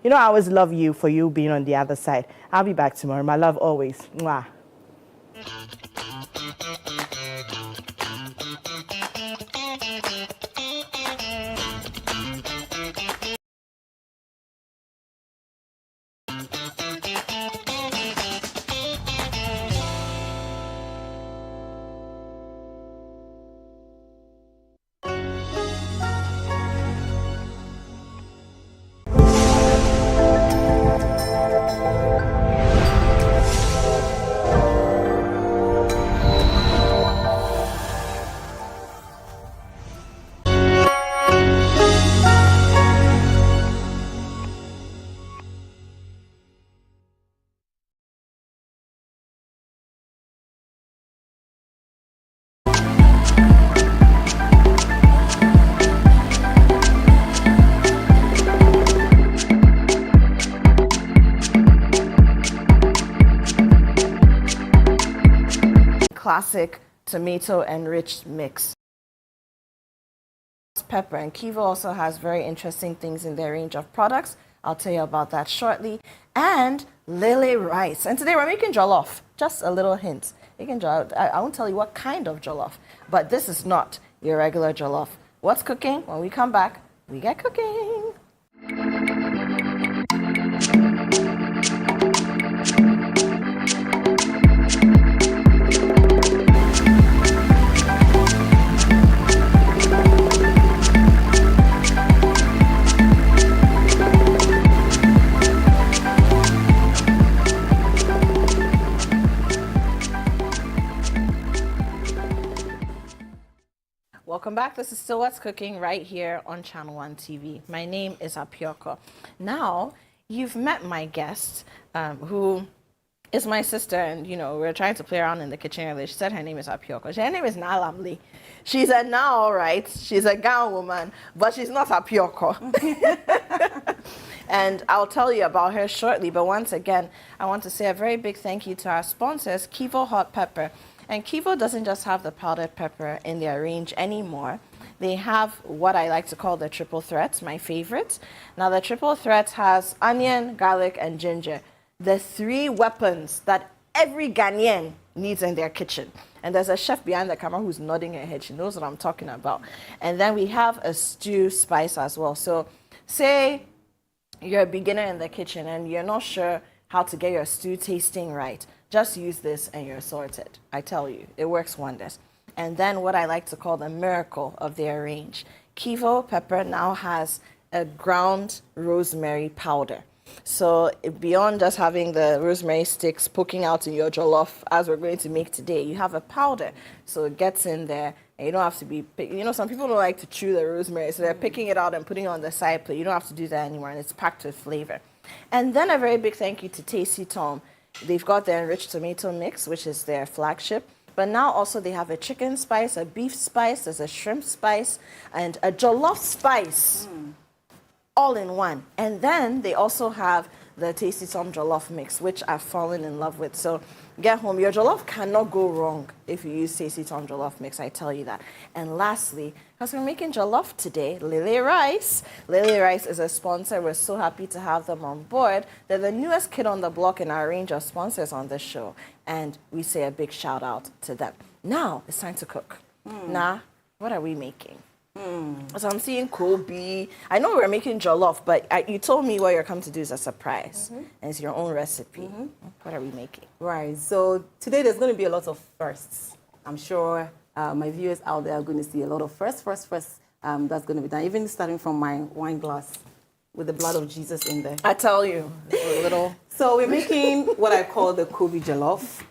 You know, I always love you for you being on the other side. I'll be back tomorrow. My love always. Mwah. Classic tomato enriched mix. Pepper, and Kiva also has very interesting things in their range of products. I'll tell you about that shortly. And Lele rice. And today we're making jollof. Just a little hint. You can I won't tell you what kind of jollof, but this is not your regular jollof. What's cooking? When we come back, we get cooking. Welcome back. This is still What's Cooking right here on Channel 1 TV. My name is Apiorkor. Now, you've met my guest, who is my sister, and you know, we're trying to play around in the kitchen earlier. She said her name is Apiorkor. Her name is Nalamli. She's a now, all right. She's a Ghana woman, but she's not Apiorkor. And I'll tell you about her shortly. But once again, I want to say a very big thank you to our sponsors, Kivo Hot Pepper. And Kivo doesn't just have the powdered pepper in their range anymore. They have what I like to call the triple threats, my favorite. Now, the triple threat has onion, garlic, and ginger. The three weapons that every Ghanaian needs in their kitchen. And there's a chef behind the camera who's nodding her head. She knows what I'm talking about. And then we have a stew spice as well. So say you're a beginner in the kitchen and you're not sure how to get your stew tasting right. Just use this and you're sorted. I tell you, it works wonders. And then what I like to call the miracle of their range. Kivo pepper now has a ground rosemary powder. So beyond just having the rosemary sticks poking out in your jollof, as we're going to make today, you have a powder. So it gets in there, and you don't have to be, you know, some people don't like to chew the rosemary, so they're picking it out and putting it on the side plate. You don't have to do that anymore, and it's packed with flavor. And then a very big thank you to Tasty Tom. They've got their enriched tomato mix, which is their flagship. But now also they have a chicken spice, a beef spice, there's a shrimp spice, and a jollof spice, all in one. And then they also have the Tasty Tom jollof mix, which I've fallen in love with. So get home. Your jollof cannot go wrong if you use Tasty Tom jollof mix, I tell you that. And lastly, because we're making jollof today, Lele Rice. Lele Rice is a sponsor. We're so happy to have them on board. They're the newest kid on the block in our range of sponsors on this show. And we say a big shout out to them. Now, it's time to cook. Nah, what are we making? So I'm seeing Koobi. I know we're making jollof, but you told me what you're coming to do is a surprise. And it's your own recipe. What are we making? Right. So today there's going to be a lot of firsts. I'm sure my viewers out there are going to see a lot of firsts. That's going to be done. Even starting from my wine glass with the blood of Jesus in there. I tell you, a little. So we're making what I call the Koobi Jollof.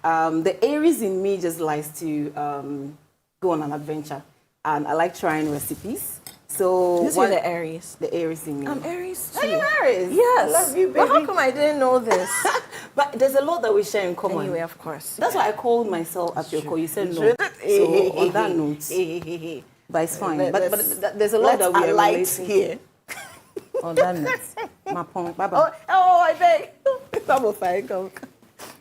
The Aries in me just likes to go on an adventure. And I like trying recipes. So This is the Aries. The Aries in me. I'm Aries too. Are you Aries? Yes. I love you, baby. But how come I didn't know this? But there's a lot that we share in common. Anyway, of course. That's why I called myself Apiorkor. You said no. So on that note, but it's fine. But there's a lot that we are relating here. On that note, my point. Bye-bye. Oh, I beg. Some of I go.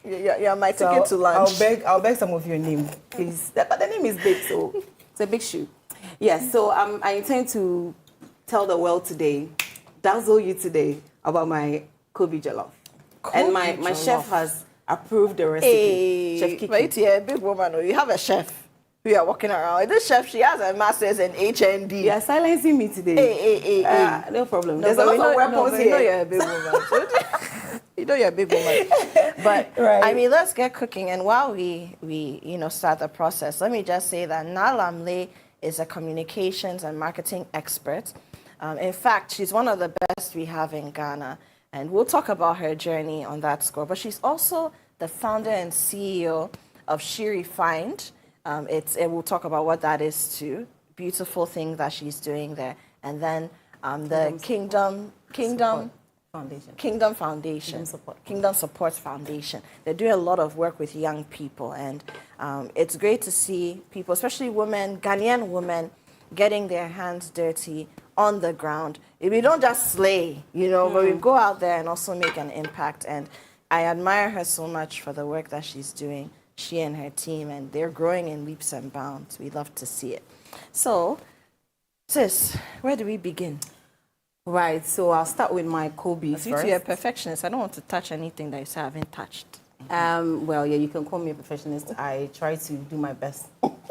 You're my ticket to lunch. I'll beg some of your name, please. But the name is big, so it's a big shoe. Yes, so I intend to tell the world today, dazzle you today about my Koobi Jollof. And my Jollof. chef has approved the recipe. Chef Kiki. But you're a big woman. You have a chef who you are walking around. This chef, she has a master's in HND. You are silencing me today. Hey. No problem. No, There's a lot of weapons here. You know you're a big woman. You know you're a big woman. But Right. I mean, let's get cooking. And while we start the process, let me just say that Nalamle is a communications and marketing expert. In fact, she's one of the best we have in Ghana. And we'll talk about her journey on that score. But she's also the founder and CEO of She Refined. And we'll talk about what that is too. Beautiful thing that she's doing there. And then the Kingdom Support Foundation. They're doing a lot of work with young people. And it's great to see people, especially women, Ghanaian women, getting their hands dirty on the ground. We don't just slay, but we go out there and also make an impact. And I admire her so much for the work that she's doing, she and her team, and they're growing in leaps and bounds. We love to see it. So, sis, where do we begin? Right, so I'll start with my Koobi Since first. you're a perfectionist, I don't want to touch anything that you say I haven't touched. Well, yeah, you can call me a perfectionist. I try to do my best,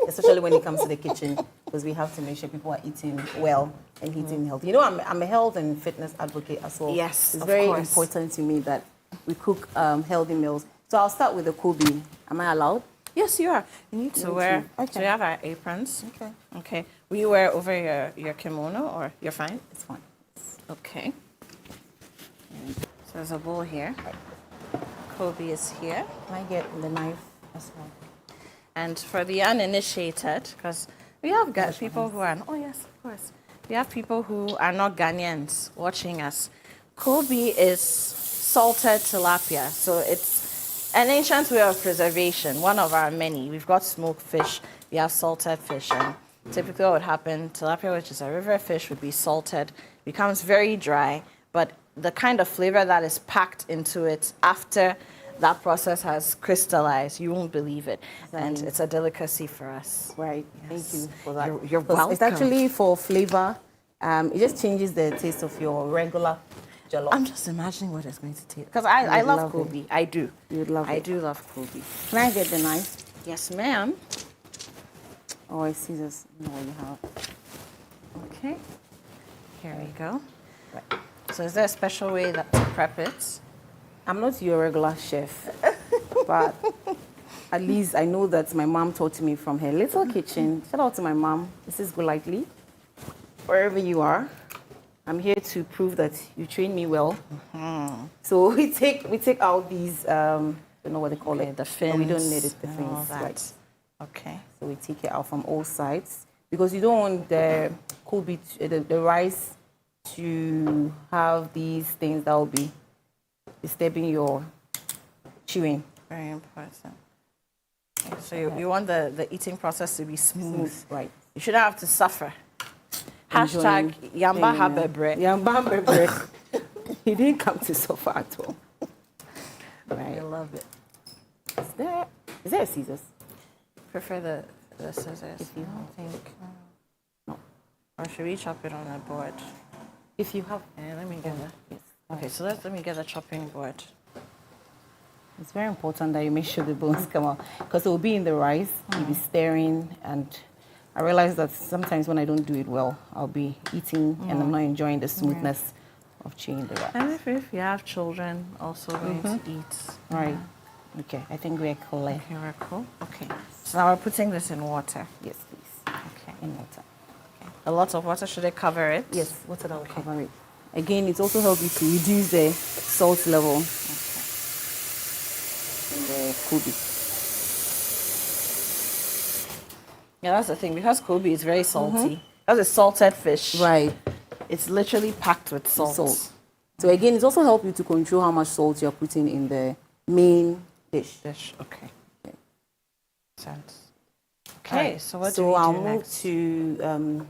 especially when it comes to the kitchen, because we have to make sure people are eating well and eating healthy. I'm a health and fitness advocate as well. Yes, it's of very course. important to me that we cook healthy meals. So I'll start with the Koobi. Am I allowed? Yes, you are. You need to wear. Okay. So we have our aprons. Okay. Okay. Will you wear over your kimono, or you're fine? It's fine. Okay. And so there's a bowl here. Koobi is here. Can I get the knife as well? And for the uninitiated, because we have got people who are, oh yes, of course. We have people who are not Ghanaians watching us. Koobi is salted tilapia. So it's an ancient way of preservation, one of our many. We've got smoked fish, we have salted fish. And typically what would happen, tilapia, which is a river fish, would be salted, becomes very dry, but the kind of flavor that is packed into it after that process has crystallized, you won't believe it. And it's a delicacy for us. Right. Yes. Thank you for that. You're welcome. It's actually for flavor. It just changes the taste of your regular jollof. I'm just imagining what it's going to taste. Because I love love Koobi. I do. You'd love I it. do love Koobi. Can I get the knife? Yes, ma'am. Oh, I see this. No, you have. Okay. Here we go. Right. So is there a special way to prep it? I'm not your regular chef, but at least I know that my mom taught me from her little kitchen. Shout out to my mom. This is Golightly. Wherever you are, I'm here to prove that you train me well. Mm-hmm. So we take out these, I don't know what they call it. The fins. No, we don't need it, the and fins. all that. Right. Okay. So we take it out from all sides because you don't want the Koobi, the rice to have these things that will be disturbing your chewing. Very important. Okay, so you want the eating process to be smooth. Right. You shouldn't have to suffer. Hashtag Yamba Habebre. Yamba Habebre. He didn't come to suffer at all. Right. I love it. Is there a scissors? Prefer the scissors. If you think. No. Or should we chop it on a board? If you have. Yeah, let me get that. Yes. Okay, so let me get the chopping board. It's very important that you make sure the bones come out because it will be in the rice. You'll be stirring, and I realize that sometimes when I don't do it well, I'll be eating and I'm not enjoying the smoothness of chewing the rice. And if you have children also going to eat. Right. Okay, I think we're clear. Okay, we're cool. Okay. So now we're putting this in water. Yes, please. Okay. In water. Okay. A lot of water. Should I cover it? Yes, water that will cover it. Again, it also helps you to reduce the salt level in the Koobi. Yeah, that's the thing. Because Koobi is very salty. That's a salted fish. Right. It's literally packed with salt. So again, it also helps you to control how much salt you're putting in the main dish. Okay. Okay. Sense. Okay, so what do So we I'll do move next? to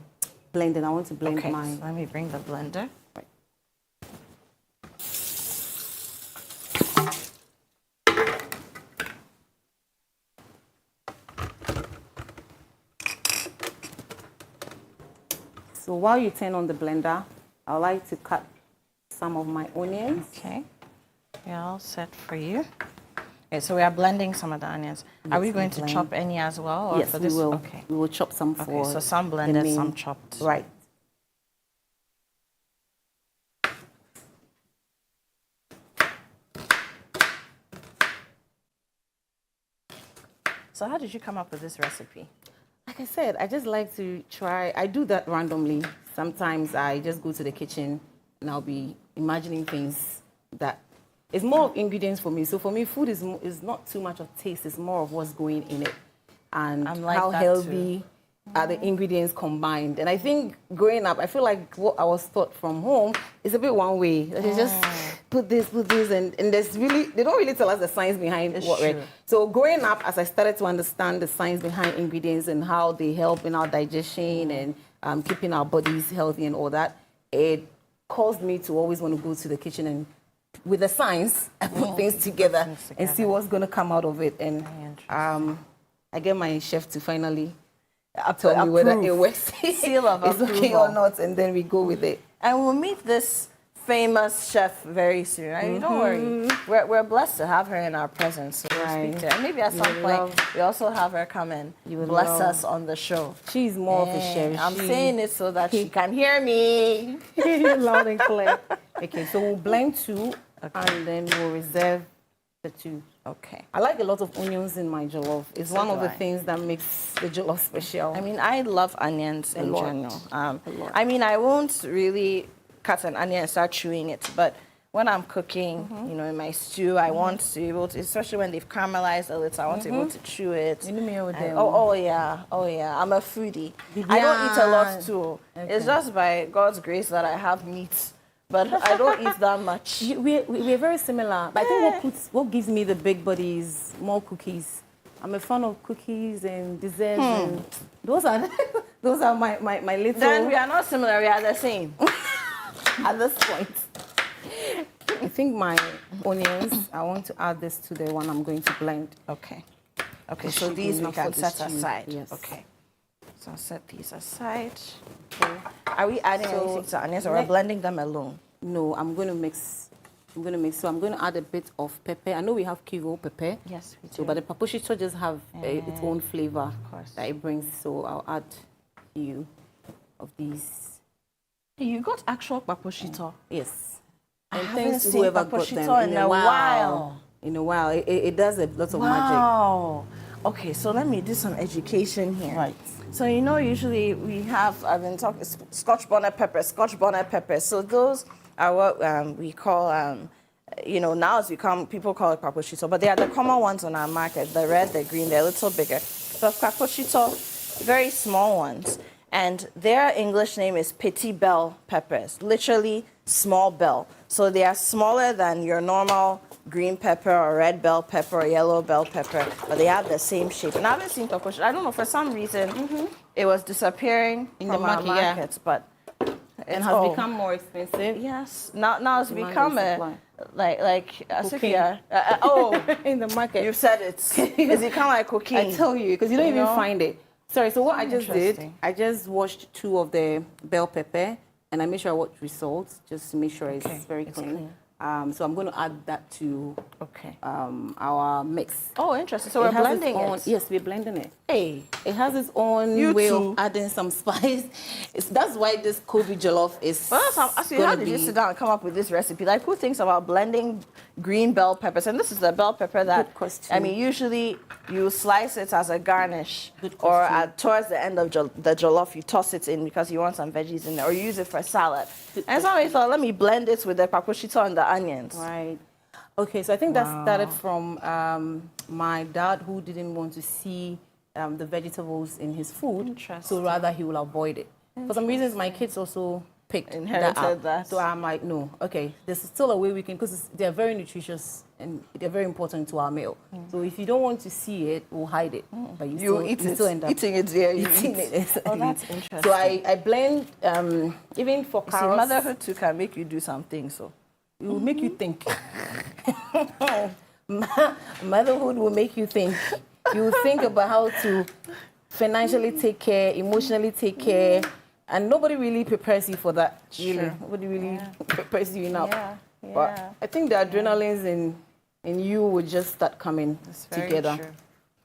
blending. I want to blend Okay, my. so let me bring the blender. Right. So while you turn on the blender, I like to cut some of my onions. Okay. We're all set for you. Okay, so we are blending some of the onions. Are we going to chop any as well? Or Yes, for we this? will. Okay. We will chop some for. Okay, so some blended, some chopped. Right. So how did you come up with this recipe? Like I said, I just like to try. I do that randomly. Sometimes I just go to the kitchen and I'll be imagining things that it's more of ingredients for me. So for me, food is not too much of taste. It's more of what's going in it and I'm like how that healthy too. are the ingredients combined. And I think growing up, I feel like what I was taught from home is a bit one way. Like you just put this, and there's really, they don't really tell us the science behind It's what, true. right? So growing up, as I started to understand the science behind ingredients and how they help in our digestion and keeping our bodies healthy and all that, it caused me to always want to go to the kitchen and with the science, I put things together and see what's going to come out of it. And I get my chef to finally tell me whether it works. Seal of it's okay approval. or not, and then we go with it. And we'll meet this famous chef very soon, right? Don't worry. We're blessed to have her in our presence. So we'll speak to her. And maybe at some point, we also have her come and bless us on the show. She's more of a chef. I'm saying it so that she can hear me. Loud and clear. Okay, so we'll blend two, and then we'll reserve the two. Okay. I like a lot of onions in my jollof. It's So one of do the I. things that makes the jollof special. I mean, I love onions in lot. general. lot. I mean, I won't really cut an onion and start chewing it, but when I'm cooking, you know, in my stew, I want to be able to, especially when they've caramelized a little, I want to be able to chew it. You know me with them. Oh yeah. I'm a foodie. I don't eat a lot too. It's just by God's grace that I have meat, but I don't eat that much. We're very similar. But I think what gives me the big body is more cookies. I'm a fan of cookies and desserts, and those are my little. Then we are not similar. We are the same. At this point, I think my onions. I want to add this to the one I'm going to blend. Okay. Okay, It so should be these we enough can for the set stew. aside. Yes. Okay. So I'll set these aside. Okay. Are we adding So anything to onions or we're blending them alone? No, I'm going to mix. So I'm going to add a bit of pepper. I know we have Koobi pepper. Yes, we do. So, but the paposhito just have its own flavor course. that it brings. So I'll add a few of these. You got actual paposhito. Yes. I And haven't thanks to seen whoever got paposhito them in a while. In a while. It does a lot of magic. Wow. Okay, so let me do some education here. Right. So, you know, usually we have, I've been talking, Scotch bonnet pepper. So those are what we call, you know, now it's become, people call it paposhito, but they are the common ones on our market, the red, the green, they're a little bigger. But paposhito, very small ones. And their English name is petit bell peppers, literally small bell. So they are smaller than your normal green pepper or red bell pepper or yellow bell pepper, but they have the same shape. And I haven't seen paposhito. I don't know, for some reason, it was disappearing In from the our market, yeah. markets, but And has become more expensive. Yes, now it's Demand become and a supply. like Cocaine. Asifia. In the market. You've said it. It's become like cocaine. I tell you, because you don't You even know? find it. Sorry, so what I just did, Interesting. I just washed two of the bell pepper, and I made sure I watch results, just to make sure it's very clean. So I'm going to add that to our mix. Oh, interesting. So we're blending it. Yes, we're blending it. Hey, It has its own You way too. of adding some spice. That's why this Koobi Jollof is. well, that's how, how did you sit down and come up with this recipe? Like, who thinks about blending green bell peppers? And this is the bell pepper that, Good question. I mean, usually you slice it as a garnish, Good or question. towards the end of the jollof, you toss it in because you want some veggies in there, or you use it for salad. And somebody thought, let me blend it with the paposhito and the onions. Right. Okay, so I think that started from my dad, who didn't want to see the vegetables in his food, Interesting. so rather he will avoid it. For some reasons, my kids also picked Inherited that up. that. So I'm like, no, okay, there's still a way we can, because they're very nutritious and they're very important to our meal. So if you don't want to see it, we'll hide it. But you still end up eating it there. You eating eat. it. Oh, that's interesting. So I blend, even for You see, carrots. motherhood too can make you do something. So It will make you think. Motherhood will make you think. You will think about how to financially take care, emotionally take care, And nobody really prepares you for that. Really, Sure. nobody really prepares you enough. Yeah. But I think the adrenalines in you would just start coming together. True.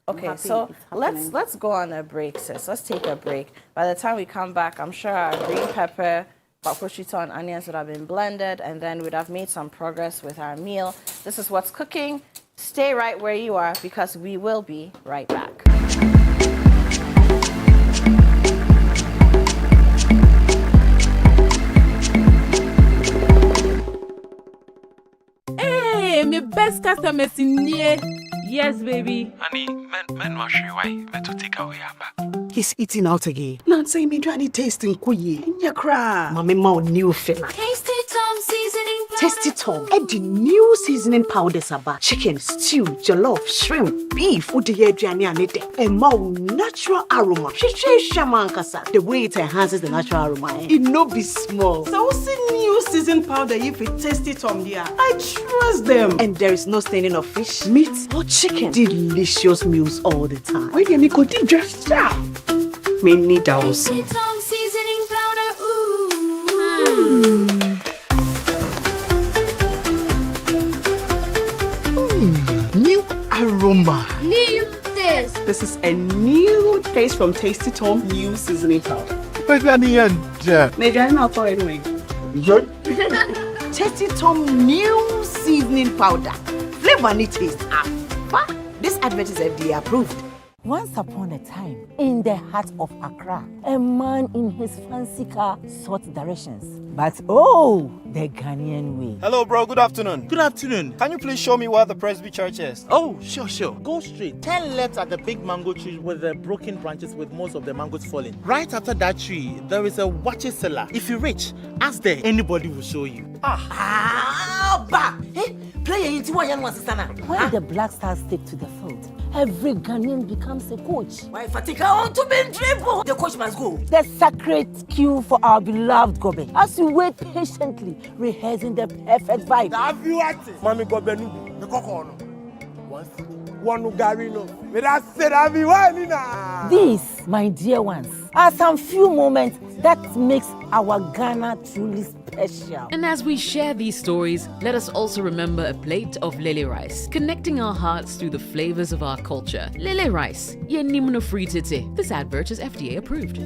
I'm Okay, happy so it's happening. let's go on a break, sis. Let's take a break. By the time we come back, I'm sure our green pepper, prosciutto, and onions would have been blended, and then we'd have made some progress with our meal. This is what's cooking. Stay right where you are because we will be right back. Hey, my best customers in here. Yes, baby. Honey, men wash you why? Men to take away Abba. He's eating out again. Nancy, me trying tasting kuyi. Nya kra. Mama ma new fella. Tasty Tom seasoning powder. Tasty Tom. Add the new seasoning powders about chicken, stew, jollof, shrimp, beef, udi edjani anete. And more natural aroma. She shaman kasa. The way it enhances the natural aroma. It no be small. So what's the new season powder if it tasty Tom dear? I trust them. And there is no staining of fish, meat, or chicken. Delicious meals all the time. Where do you go to just now? Me need those. Tasty Tom seasoning powder. Ooh. New aroma. New this. This is a new taste from Tasty Tom new seasoning powder. But then the end. Major, not for anyway. Tasty Tom new seasoning powder. Flavor and taste. This advert is FDA approved. Once upon a time, in the heart of Accra, a man in his fancy car sought directions. But oh, the Ghanaian way. Hello, bro. Good afternoon. Good afternoon. Can you please show me where the Presby Church is? Oh, sure. Go straight. 10 left at the big mango tree with the broken branches with most of the mangoes falling. Right after that tree, there is a watches cellar. If you reach, ask there. Anybody will show you. When the Black Stars take to the field, every Ghanaian becomes a coach. Why Fatika want to be dribble? The coach must go. The sacred cue for our beloved Gobe. As we wait patiently, rehearsing the perfect vibe. Have you acted? Mami Gobe Nubi. The cocoa. One Garino. These, my dear ones, are some few moments that makes our Ghana truly special. And as we share these stories, let us also remember a plate of lele rice, connecting our hearts through the flavors of our culture. Lele rice, ye nimno free tete. This advert is FDA approved.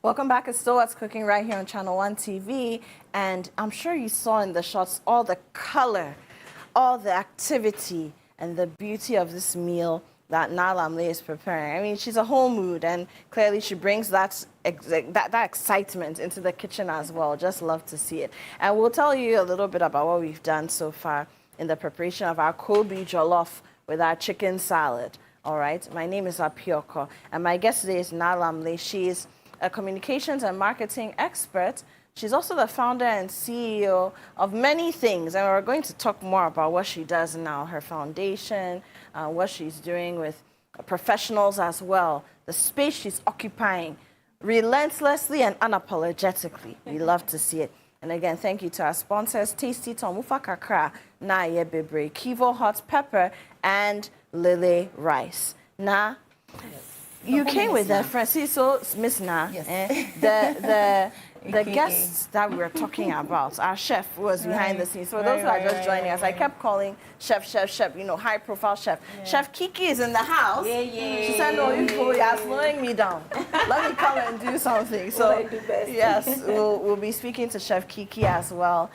Welcome back. It's still What's Cooking right here on Channel 1 TV. And I'm sure you saw in the shots all the color, all the activity, and the beauty of this meal that Nalamle is preparing. I mean, she's a whole mood, and clearly she brings that excitement into the kitchen as well. Just love to see it. And we'll tell you a little bit about what we've done so far in the preparation of our Koobi Jollof with our chicken salad. All right. My name is Apiorkor, and my guest today is Nalamle. She is a communications and marketing expert. She's also the founder and CEO of many things, and we're going to talk more about what she does now, her foundation, what she's doing with professionals as well, the space she's occupying relentlessly and unapologetically. We love to see it. And again, thank you to our sponsors, Tasty Tom, Ufa Kakra, Na Bebre, Kivo Hot Pepper, and Lele Rice. Na, you came with that, Francisco, MzNaa. Yes. The guests that we were talking about, our chef was behind the scenes. So those who are just joining us, I kept calling chef, you know, high profile chef. Yeah. Chef Kiki is in the house. Yeah. She said, no, you're slowing me down. Let me come and do something. So yes, we'll be speaking to Chef Kiki as well,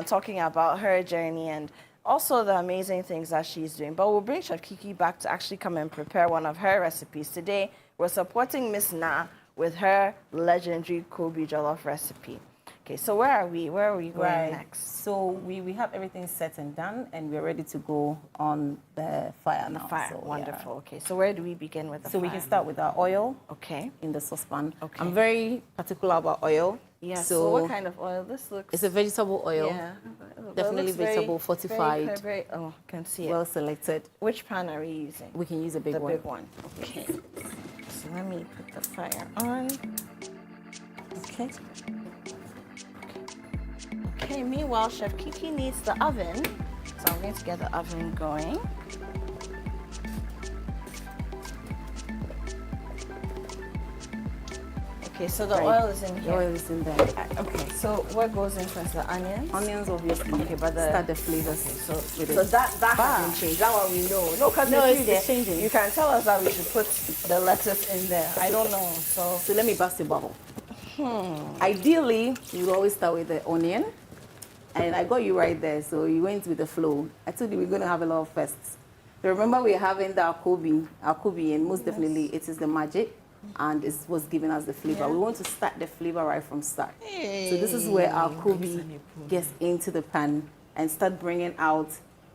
talking about her journey and also the amazing things that she's doing. But we'll bring Chef Kiki back to actually come and prepare one of her recipes. Today, we're supporting MzNaa with her legendary Koobi Jollof recipe. Okay, so where are we? Where are we going next? So we have everything set and done, and we're ready to go on the fire now. So, wonderful. Yeah. Okay, so where do we begin with the fire? So we can start with our oil. Okay. In the saucepan. Okay. I'm very particular about oil. Yeah. So what kind of oil? This looks. It's a vegetable oil. Yeah. Definitely vegetable, fortified. Very, oh, can see it. Well selected. Which pan are we using? We can use a big one. The big one. Okay. So let me put the fire on. Okay. Okay, meanwhile, Chef Kiki needs the oven. So I'm going to get the oven going. Okay, so the oil is in here. The oil is in there. Okay, so what goes in first? The onions? Onions, obviously. Okay, but start the flavors. So with it. that hasn't changed. That one we know. No, because it's changing. You can tell us that we should put the lettuce in there. I don't know. So let me bust a bubble. Ideally, you would always start with the onion. And I got you right there, so you went with the flow. I told you we're going to have a lot of firsts. So remember, we're having the Koobi, and most definitely it is the magic, and it's what's giving us the flavor. We want to start the flavor right from start. So this is where our Koobi gets into the pan and start bringing out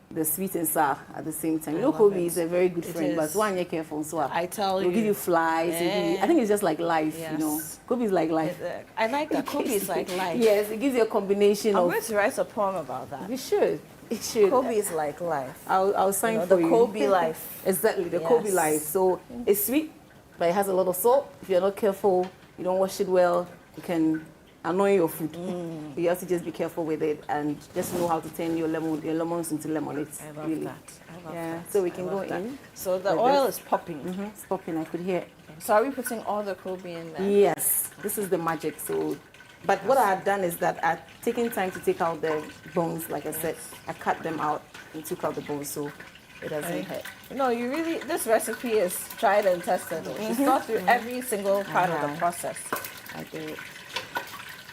the sweet and sour at the same time. You know, Koobi is a very good friend, but one you're careful, so I tell you, it'll give you flies. I think it's just like life, you know. Koobi is like life. I like that. Koobi is like life. Yes, it gives you a combination of. I'm going to write a poem about that. We should. It should. Koobi is like life. I'll sign for you. The Koobi life. Exactly, the Koobi life. So it's sweet, but it has a lot of salt. If you're not careful, you don't wash it well, you can annoy your food. You have to just be careful with it and just know how to turn your lemons into lemonades. I love that. I love that. So we can go in. So the oil is popping. It's popping. I could hear it. So are we putting all the Koobi in there? Yes. This is the magic. So, but what I had done is that I've taken time to take out the bones. Like I said, I cut them out and took out the bones so it doesn't hurt. No, you really, this recipe is tried and tested. She's thought through every single part of the process. I did.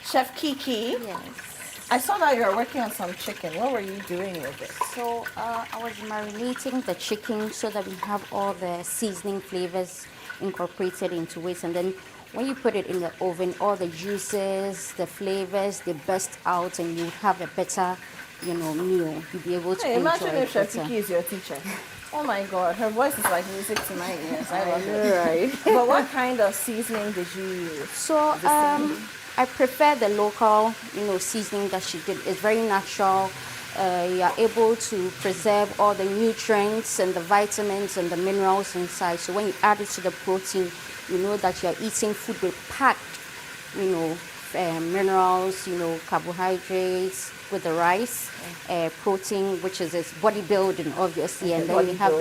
Chef Kiki. Yes. I saw that you were working on some chicken. What were you doing with it? So I was marinating the chicken so that we have all the seasoning flavors incorporated into it, and then when you put it in the oven, all the juices, the flavors, they burst out, and you have a better, meal. You'll be able to enjoy imagine it if Chef better. Kiki is your teacher. Oh my God, her voice is like music to my ears. I love it. Right. But what kind of seasoning did you use? So I prefer the local, seasoning that she did. It's very natural. You are able to preserve all the nutrients and the vitamins and the minerals inside. So when you add it to the protein, you know that you are eating food with packed, minerals, carbohydrates with the rice, protein, which is bodybuilding, obviously, and then you have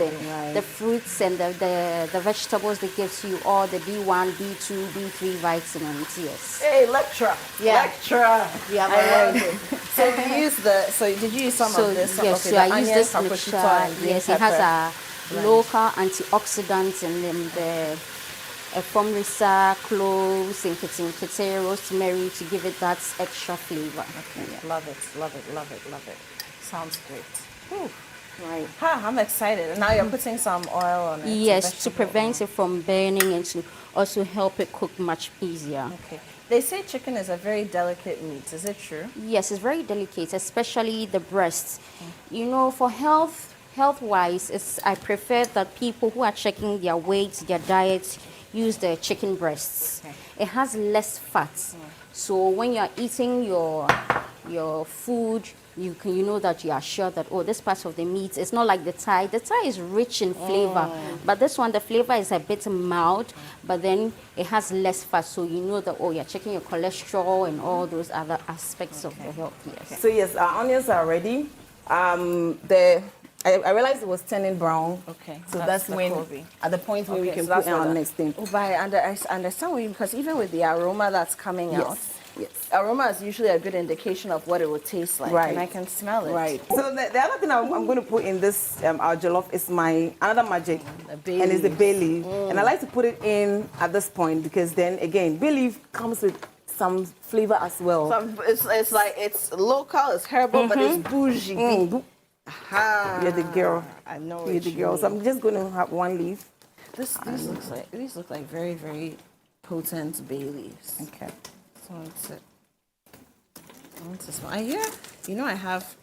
the fruits and the vegetables that gives you all the B1, B2, B3 vitamins. Yes. Hey, lecturer. Yeah. Lecturer. Yeah, I love it. So did you use some of this? Yes, okay, so I use onion, this paprika, mixture. and green Yes, it pepper. has a local antioxidants and then the fomrisa, cloves, and kitchen, rosemary to give it that extra flavor. Okay, love it, love it, love it, love it. Sounds great. Whew. Right. I'm excited. And now you're putting some oil on it. Yes, to prevent it from burning and to also help it cook much easier. Okay. They say chicken is a very delicate meat. Is it true? Yes, it's very delicate, especially the breasts. For health-wise, I prefer that people who are checking their weight, their diet, use the chicken breasts. Okay. It has less fat. So when you're eating your food, you know that you are sure that, this part of the meat is not like the thigh. The thigh is rich in flavor, but this one, the flavor is a bit mild, but then it has less fat, so you know that, you're checking your cholesterol and all those other aspects of the health. Yes. So yes, our onions are ready. I realized it was turning brown. Okay. So that's when, Koobi. at the point where we can so put that's in our where next thing. Oh, but I understand what you, because even with the aroma that's coming out, Yes. aroma is usually a good indication of what it will taste like. Right. And I can smell it. Right. So the other thing I'm going to put in this our jollof is another magic, bay and it's the leaf. bay leaf. And I like to put it in at this point because then again, bay leaf comes with some flavor as well. It's like it's local, it's herbal, but it's bougie. You're the girl. I know You're the girl. So I'm just going to have one leaf. These look like very, very potent bay leaves. Okay. So I want to smell. I hear, I have,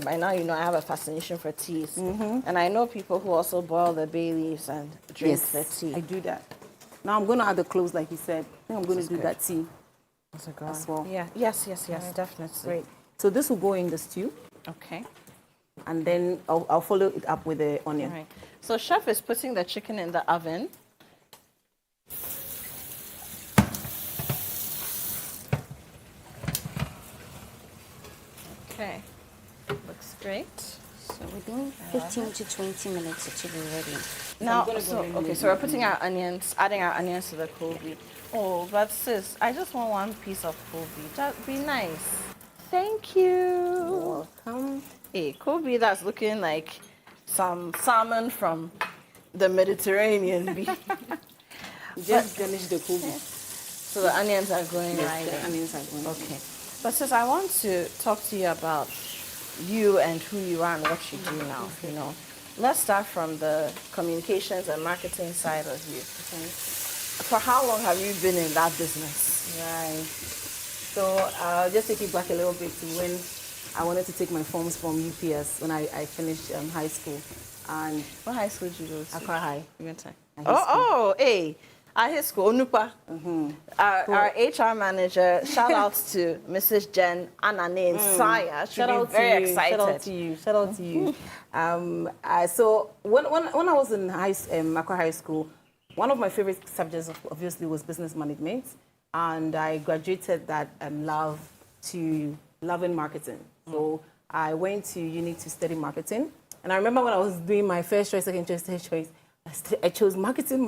by now I have a fascination for teas. And I know people who also boil the bay leaves and drink the tea. I do that. Now I'm going to add the cloves like you said. I think I'm going to do that tea as well. Yeah. Yes, definitely. Great. So this will go in the stew. Okay. And then I'll follow it up with the onion. All right. So Chef is putting the chicken in the oven. Okay. Looks great. So within 15 to 20 minutes, it should be ready. Now, so we're putting our onions, adding our onions to the Koobi. Oh, but sis, I just want one piece of Koobi. That'd be nice. Thank you. You're welcome. Hey, Koobi, that's looking like some salmon from the Mediterranean. Just garnish the Koobi. So the onions are going right The in. onions are going. Okay. But sis, I want to talk to you about you and who you are and what you do now, you know. Let's start from the communications and marketing side of you. Okay. For how long have you been in that business? Right. So I'll just take you back a little bit to when I wanted to take my forms from UPS when I finished high school. And What high school did you go to? Accra High. You went to? High Hey. At his school, Onupa. Our HR manager, shout out to Mrs. Jen Anane and Saya. She'll be very excited. Shout out to you. Shout out to you. So when I was in Accra High School, one of my favorite subjects obviously was business management, and I graduated that loving marketing. So I went to uni to study marketing, and I remember when I was doing my first choice, second choice, third choice, I chose marketing.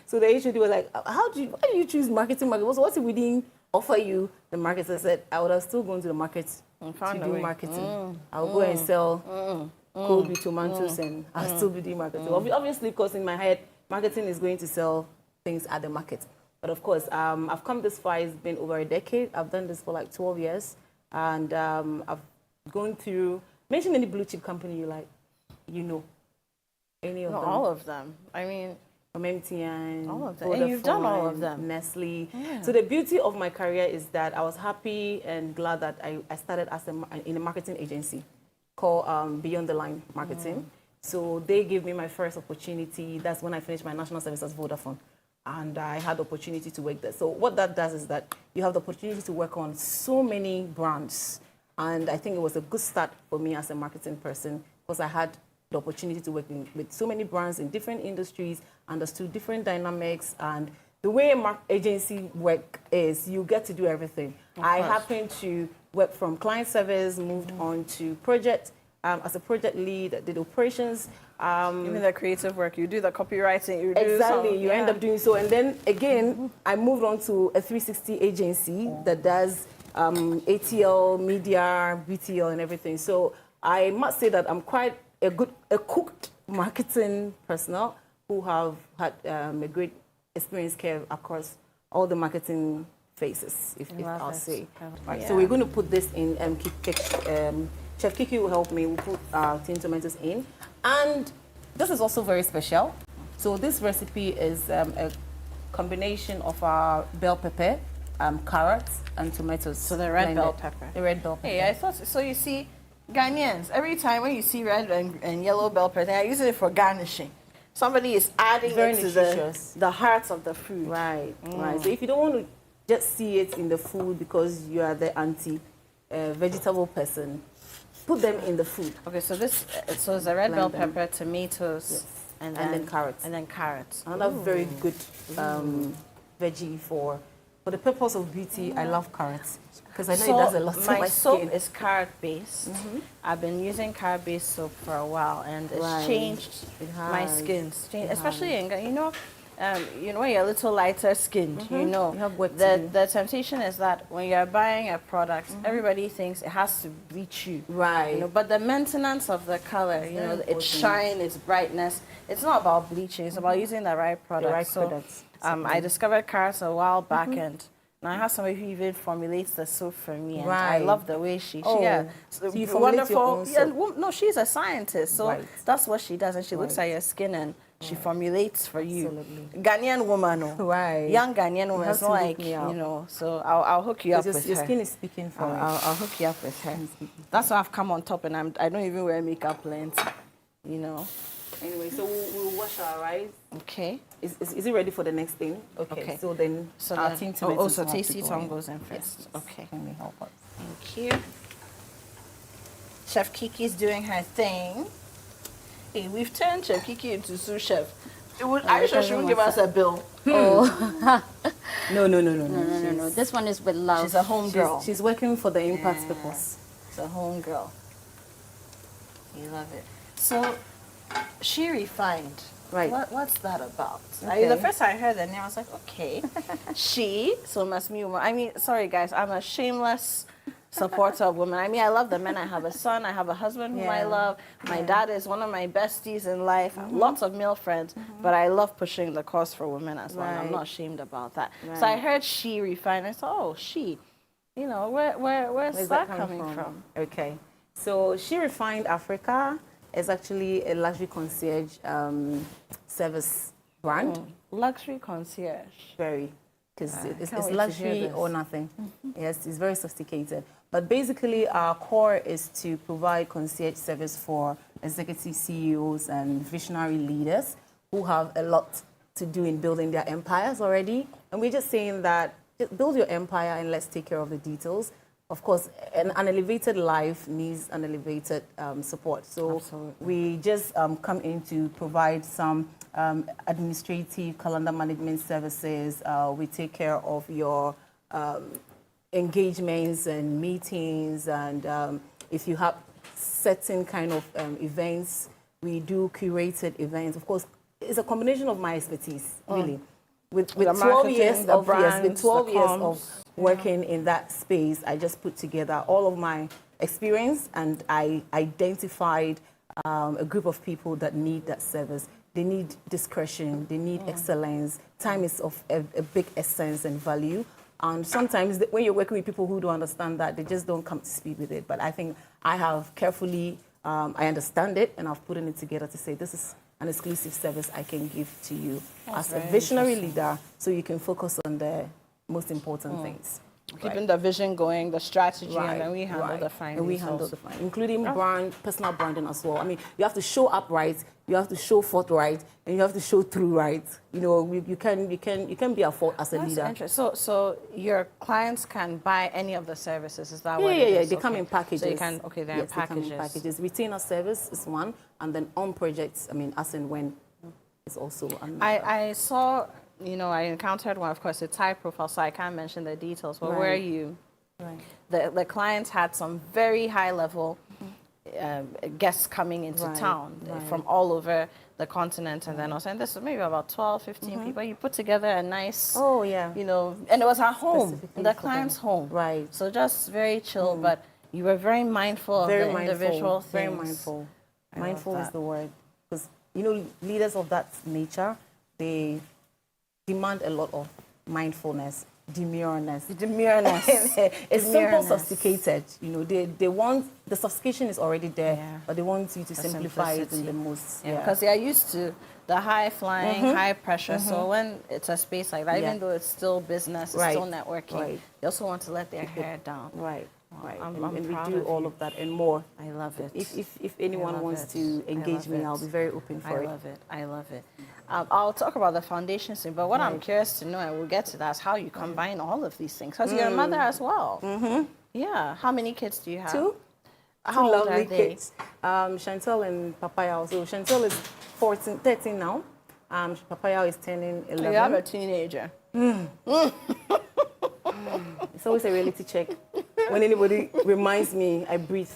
So the HOD was like, why do you choose marketing? What if we didn't offer you the market? I said, I would have still gone to the market to do marketing. I'll go and sell Koobi tomatoes and I'll still be doing marketing. Obviously, because in my head, marketing is going to sell things at the market. But of course, I've come this far. It's been over a decade. I've done this for like 12 years. And I've gone through, mention any blue chip company you like, you know. Any of them? All of them. I mean, from MTN, all of them. And you've done all of them. Nestle. Yeah. So the beauty of my career is that I was happy and glad that I started in a marketing agency called Beyond the Line Marketing. So they gave me my first opportunity. That's when I finished my national service as Vodafone. And I had the opportunity to work there. So what that does is that you have the opportunity to work on so many brands. And I think it was a good start for me as a marketing person because I had the opportunity to work with so many brands in different industries, understood different dynamics, and the way a agency work is you get to do everything. I happened to work from client service, moved on to project, as a project lead, did operations. Even the creative work, you do the copywriting, you do Exactly, you end up doing so. And then again, I moved on to a 360 agency that does ATL, media, BTL, and everything. So I must say that I'm quite a cooked marketing personnel who have had a great experience across all the marketing phases, if I'll say. Right, so we're going to put this in. Chef Kiki will help me. We'll put tin tomatoes in. And this is also very special. So this recipe is a combination of our bell pepper, carrots, and tomatoes. So the red bell pepper. The red bell pepper. Hey, I thought so. You see, Ghanaians, every time when you see red and yellow bell pepper, they are using it for garnishing. Somebody is adding it to the heart of the food. Right, right. So if you don't want to just see it in the food because you are the anti-vegetable person, put them in the food. Okay, so this so it's the red bell pepper, tomatoes, and then carrots. And then carrots. Another very good veggie for the purpose of beauty. I love carrots because I know it does a lot to my soap skin. is carrot based. I've been using carrot based soap for a while, and it's changed my skin. Especially in when you're a little lighter skinned, you have the temptation is that when you're buying a product, everybody thinks it has to bleach you. Right. But the maintenance of the color, its shine, its brightness, it's not about bleaching, it's about using the right product. I discovered carrots a while back, and I have somebody who even formulates the soap for me, and I love the way she so you formulate your own soap? No, she's a scientist, so that's what she does, and she looks at your skin and she formulates for you. Absolutely. Ghanaian woman, young Ghanaian woman. It's not like So I'll hook you up with her. Your skin is speaking for me. I'll hook you up with her. That's why I've come on top, and I don't even wear makeup plenty. Anyway, so we'll wash our rice. Okay. Is it ready for the next thing? Okay. So then our tin tomatoes. So tasty tom goes in first. Yes. Okay. Can we help us? Thank you. Chef Kiki's doing her thing. Hey, we've turned Chef Kiki into sous chef. Are you sure she won't give us a bill? Oh. No. This one is with love. She's a home girl. She's working for the impact purpose. The homegirl. You love it. So, she refined. Right. What's that about? Okay. The first time I heard the name, I was like, okay. She, so must be woman. I mean, sorry guys, I'm a shameless supporter of women. I mean, I love the men. I have a son. I have a husband whom I love. My dad is one of my besties in life. Lots of male friends, but I love pushing the cause for women as well. And I'm not ashamed about that. So I heard she refined. I thought, oh, she. You know, where's that coming from? Okay. So She Refined Africa is actually a luxury concierge service brand. Luxury concierge. Very. Because it's luxury or nothing. Yes, it's very sophisticated. But basically, our core is to provide concierge service for executive CEOs and visionary leaders who have a lot to do in building their empires already. And we're just saying that just build your empire and let's take care of the details. Of course, an elevated life needs an elevated support. So we just come in to provide some administrative calendar management services. We take care of your engagements and meetings, and if you have certain kind of events, we do curated events. Of course, it's a combination of my expertise, really. With 12 years of working in that space, I just put together all of my experience, and I identified a group of people that need that service. They need discretion, they need excellence. Time is of a big essence and value. And sometimes when you're working with people who don't understand that, they just don't come to speed with it. But I think I have carefully, I understand it, and I've put it together to say this is an exclusive service I can give to you as a visionary leader, so you can focus on the most important things. Keeping the vision going, the strategy, and then we handle the finance. And we handle the finance, including personal branding as well. I mean, you have to show up right, you have to show forth right, and you have to show through right. You know, you can be a fault as a leader. Interesting. So your clients can buy any of the services. Is that what it Yeah. is? They come in packages. So you can, they're in packages. They come in packages. Retainer service is one, and then on projects, I mean, as and when, is also another. I saw, you know, I encountered one, of course, it's high profile, so I can't mention the details, but where you, the clients had some very high level guests coming into town from all over the continent, and then I was saying this is maybe about 12, 15 people. You put together a nice, you know, and it was at home, the client's home. Right. So just very chill, but you were very mindful of the individual things. Very mindful. Mindful is the word. Because, you know, leaders of that nature, they demand a lot of mindfulness, demureness. It's simple, sophisticated. You know, they want, the sophistication is already there, but they want you to simplify it in the most. Because they are used to the high flying, high pressure. So when it's a space like that, even though it's still business, it's still networking, they also want to let their hair down. Right. I'm and we proud do of all you. of that and more. I love it. If anyone wants to engage me, I'll be very open for it. I love it. I'll talk about the foundation soon, but what I'm curious to know, and we'll get to that, is how you combine all of these things. Because you're a mother as well. Yeah. How many kids do you have? Two. How old lovely are they? kids. Chantel and Papaya. So Chantel is 13 now. Papaya is turning 11. So you have a teenager. It's always a reality check. When anybody reminds me, I breathe.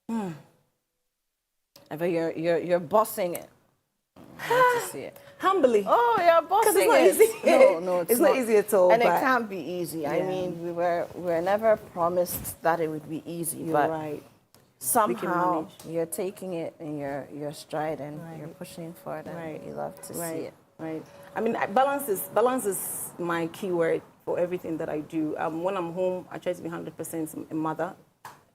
But you're bossing it. I love to see it. Humbly. Oh, you're bossing it's not easy. No, it's not easy at all. And it can't be easy. I mean, we were never promised that it would be easy. You're but right. Somehow you're taking it in your stride and you're pushing forward. And you love to see it. Right. I mean, balance is my key word for everything that I do. When I'm home, I try to be 100% a mother,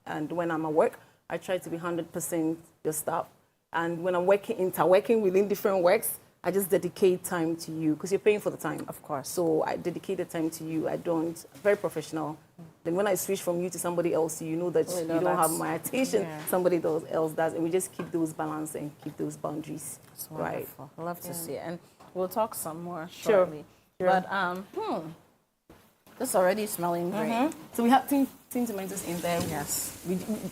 and when I'm at work, I try to be 100% your staff. And when I'm working within different works, I just dedicate time to you because you're paying for the time. Of course. So I dedicate the time to you. Very professional. Then when I switch from you to somebody else, you know that you don't have my attention. Somebody else does, and we just keep those balance and keep those boundaries. That's wonderful. I love to see it, and we'll talk some more shortly. Sure. But this is already smelling great. So we have tin tomatoes in there. Yes.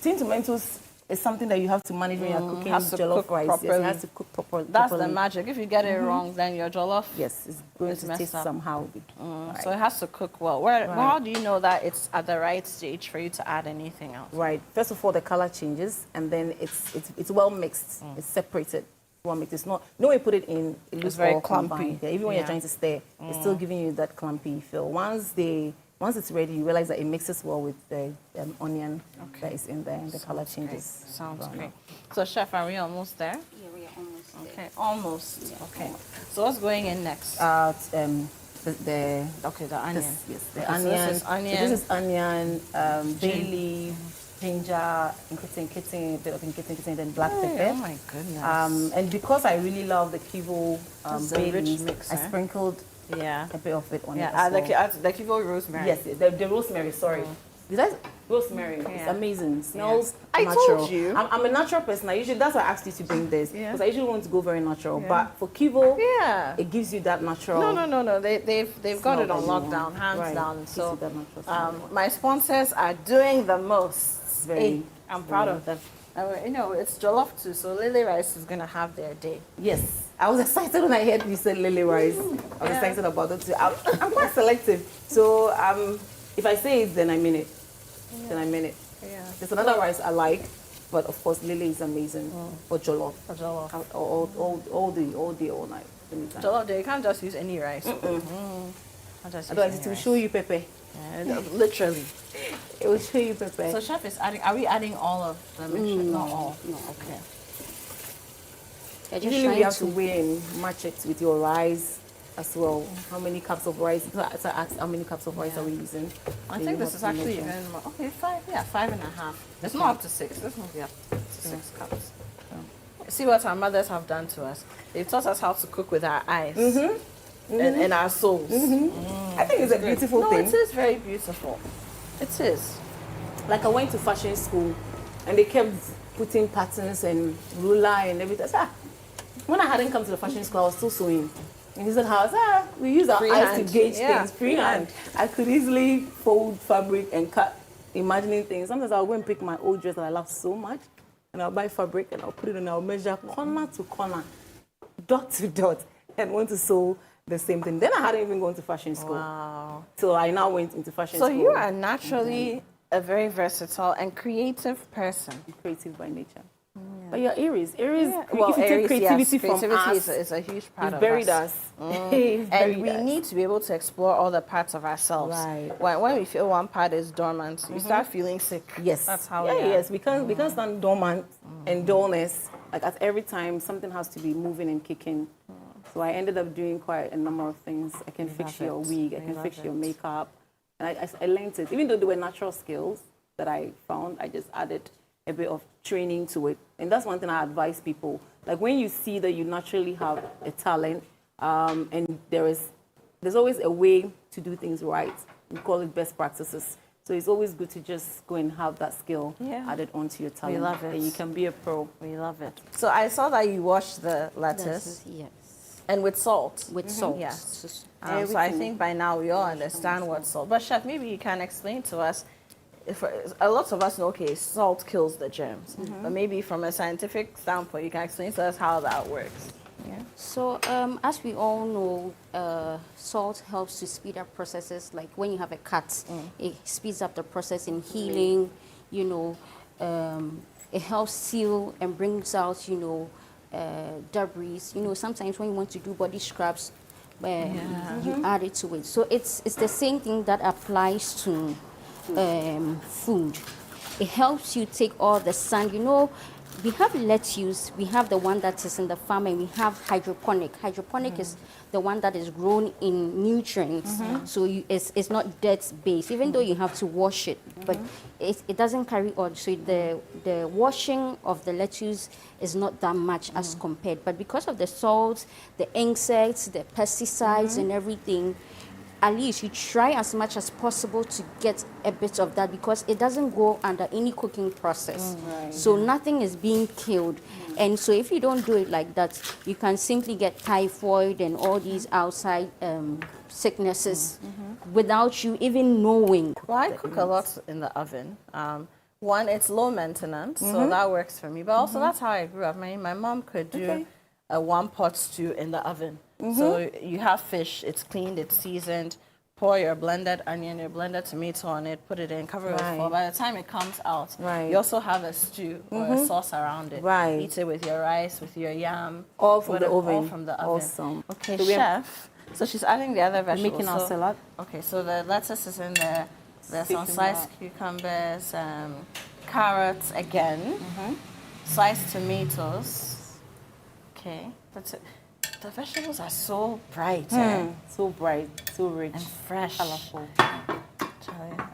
Tin tomatoes it's something that you have to manage when you're cooking has to jollof cook rice. Yes, properly. it has to cook properly. That's the magic. If you get it wrong, then your jollof Yes, it's going is to messed taste up. somehow. Right. So it has to cook well. How do you know that it's at the right stage for you to add anything else? Right. First of all, the color changes, and then it's well mixed. It's separated. Well mixed. It's not. No, when you put it in, it looks very all clumpy. combined. Yeah, even when you're trying to stir, it's still giving you that clumpy feel. Once it's ready, you realize that it mixes well with the onion that is in there, and the color changes. Sounds great. So, Chef, are we almost there? Yeah, we are almost there. Okay, almost. Okay. So what's going in next? The onion. Yes, the Okay, so onion. this is onion. So this is onion, bay leaf, ginger, nkitting, a bit of nkitting, then black pepper. Oh my goodness. And because I really love the kivo This is a bay rich leaf, mix, I eh? sprinkled Yeah. a bit of it on it. Yeah, as well. the kivo rosemary. Yes, the rosemary. Sorry. Did I? Rosemary. It's Yeah. amazing. Smells I natural. told you. I'm a natural person. That's why I asked you to bring this Yeah. because I usually want to go very natural. But for kivo, Yeah. it gives you that natural. No. They've got it on smell that you want. lockdown, hands Right. down. Gives So you that natural smell. my sponsors are doing the most. Very- I'm proud of them. It's jollof too, so Lily Rice is gonna have their day. Yes, I was excited when I heard you said lily rice. I was excited about it too. I'm quite selective, so if I say it, then I mean it. Then I mean it. Yeah. There's another rice I like, but of course lily is amazing for jollof. For jollof. All day, all night. Anytime. Jollof day, you can't just use any rice. Otherwise, it will show you pepper. Yeah, literally. It will show you pepper. So chef is adding. Are we adding all of the mixture? Not all. No. Okay. You're just Usually trying we have to weigh and match it with your rice as well. How many cups of rice? So I asked how many cups of rice are we using? I Then think you this have is to actually measure. even more. Okay, 5. Yeah, 5.5. It's not up to 6. This must be up to 6 cups. See what our mothers have done to us. They've taught us how to cook with our eyes and our souls. I think it's a beautiful No, thing. it is very beautiful. It is. Like I went to fashion school and they kept putting patterns and ruler and everything. So, when I hadn't come to the fashion school, I was still sewing. And he said, we use our eyes Freehand. to gauge Yeah, things, freehand. I could easily fold fabric and cut, imagining things. Sometimes I'll go and pick my old dress that I love so much, and I'll buy fabric and I'll put it and I'll measure corner to corner, dot to dot, and want to sew the same thing. Then I hadn't even gone to fashion school. Wow. So I now went into fashion So school. you are naturally a very versatile and creative person. Creative by nature. But you're Aries. Aries, Well, if you take Aries, creativity yes, from creativity us, is a huge part it's of buried us. us. It's buried And we us. need to be able to explore all the parts of ourselves. Right. When we feel one part is dormant, we start feeling sick. Yes. That's how yeah, we are. yes. We can't stand dormant and dullness. Like at every time, something has to be moving and kicking. So I ended up doing quite a number of things. I can fix your wig. I can fix your makeup. And I learned it. Even though they were natural skills that I found, I just added a bit of training to it. And that's one thing I advise people. Like when you see that you naturally have a talent, and there's always a way to do things right. We call it best practices. So it's always good to just go and have that skill added onto your talent. love it. And you can be a pro. We love it. So I saw that you washed the lettuce. Yes. And with salt. With salt. Yes. So I think by now we all understand what salt. But chef, maybe you can explain to us. A lot of us know, okay, salt kills the germs. But maybe from a scientific standpoint, you can explain to us how that works. Yeah. So as we all know, salt helps to speed up processes. Like when you have a cut, it speeds up the process in healing. It helps seal and brings out, debris. Sometimes when you want to do body scrubs, you add it to it. So it's the same thing that applies to food. It helps you take all the sand. We have lettuce, we have the one that is in the farm, and we have hydroponic. Hydroponic is the one that is grown in nutrients, so it's not dirt-based, even though you have to wash it, but it doesn't carry oil. So the washing of the lettuce is not that much as compared. But because of the salt, the insects, the pesticides, and everything, at least you try as much as possible to get a bit of that, because it doesn't go under any cooking process. So nothing is being killed. And so if you don't do it like that, you can simply get typhoid and all these outside without you even knowing. Well, I cook a lot in the oven. One, it's low maintenance, so that works for me. But also, that's how I grew up. My mom could do a one-pot stew in the oven. So you have fish, it's cleaned, it's seasoned. Pour your blended onion, your blended tomato on it, put it in, cover it with foil. By the time it comes out, you also have a stew or a sauce around it. Eat it with your rice, with your yam. All from the oven. All from the oven. Awesome. Okay, so chef. So she's adding the other vegetables. Making our salad. Okay, so the lettuce is in there. There's some sliced cucumbers, carrots again, sliced tomatoes. Okay, that's it. The vegetables are so bright. So bright, so rich. And fresh. Colorful.